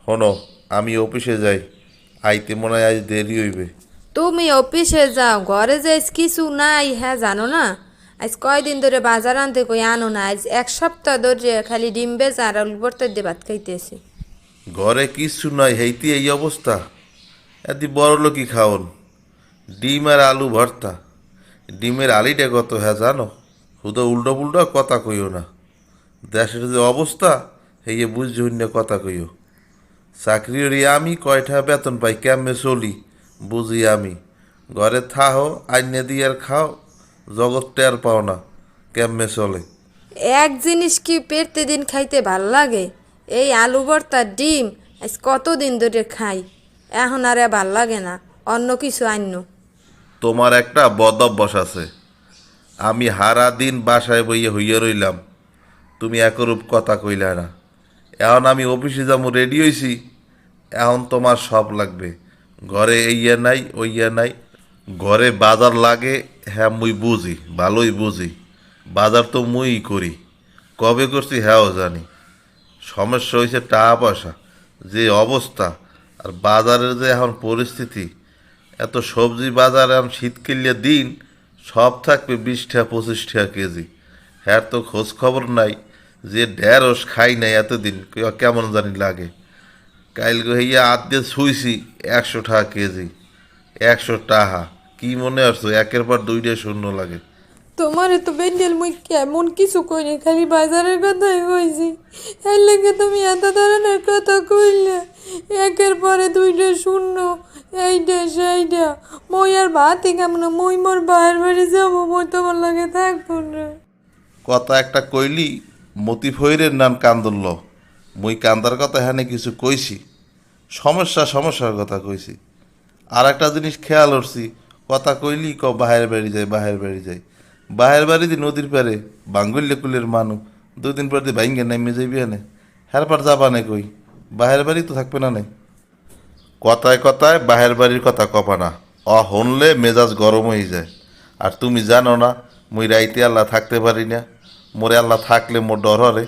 শোনো, আমি অফিসে যাই, আইতে মনে হয় আজ দেরি হইবে। তুমি অফিসে যাও, ঘরে যে আজ কিছু নাই হ্যাঁ জানো না? আজ কয়দিন ধরে বাজার আনতে কই আনো না, আজ এক সপ্তাহ ধরে খালি ডিম বেজা আর আলু ভর্তা দিয়ে ভাত খাইতেছি। ঘরে কিচ্ছু নাই, হেইতি এই অবস্থা। এদি বড় লোকই খাওন, ডিম আর আলু ভর্তা। ডিমের আলিটা কত হ্যাঁ জানো? শুধু উল্টো পুল্টো কথা কইও না। দেশের যে অবস্থা, হেয়ে বুঝছি হইন কথা কইও। চাকরি আমি কয়টা বেতন পাই, কেমনে চলি বুঝি আমি। ঘরে থাহো, আইনে দিয়ে আর খাও, জগৎ টের পাও না কেমনে চলে। এক জিনিস কি প্রতিদিন খাইতে ভাল লাগে? এই আলু ভর্তা ডিম আজ কতদিন ধরে খাই, এখন আর ভাল লাগে না, অন্য কিছু আন্য। তোমার একটা বদ অভ্যাস আছে। আমি হারা দিন বাসায় বইয়ে হইয়া রইলাম, তুমি একরূপ কথা কইলা না। এখন আমি অফিসে যাবো, রেডি হইছি, এখন তোমার সব লাগবে। ঘরে ইয়ে নাই ওই ইয়ে নাই। ঘরে বাজার লাগে, হ্যাঁ মুই বুঝি, ভালোই বুঝি। বাজার তো মুই করি, কবে করছি হ্যাঁও জানি। সমস্যা হয়েছে টাকা পয়সা, যে অবস্থা, আর বাজারের যে এখন পরিস্থিতি। এত সবজি বাজার এখন শীতকালীয় দিন, সব থাকবে 20 টাকা 25 টাকা কেজি। হ্যাঁ তো খোঁজ খবর নাই, যে ঢেঁড়স খাই নাই এতদিন, কেমন জানি লাগে। কাইল হইয়া আদ দিয়ে ছুইছি 100 টাকা কেজি। 100 টাকা কি মনে আসছো, একের পর দুইটা শূন্য লাগে। তোমার তো বেন্ডেল মুই কেমন কিছু কইনি, খালি বাজারের কথাই কইছি। এর লাগে তুমি এত ধরনের কথা কইলে, একের পরে দুইটা শূন্য, এইটা সেইটা। মই আর ভাতই কেমন, মই মোর বাইরের বাড়ি যাবো, মই তোমার লাগে থাকবো না। কথা একটা কইলি, মতি ফইরের নাম কান্দল। মুই কান্দার কথা হ্যাঁ কিছু কইছি? সমস্যার কথা কইছি। আর একটা জিনিস খেয়াল করছি, কথা কইলি বাহের বাড়ি যায়, বাহের বাড়ি যায়। বাহের বাড়ি দি নদীর পারে বাঙ্গুল্য কুলের মানুষ, 2 দিন পর দিয়ে ভাঙ্গে নেমে যাইবি এনে। হ্যার পার যাবা না কই? বাহের বাড়ি তো থাকবে না নাই। কথায় কথায় বাহের বাড়ির কথা কপা না, হনলে মেজাজ গরম হয়ে যায়। আর তুমি জানো না, মুই রাইতে আল্লাহ থাকতে পারি না। মোরে আল্লাহ থাকলে মোর ডর হরে।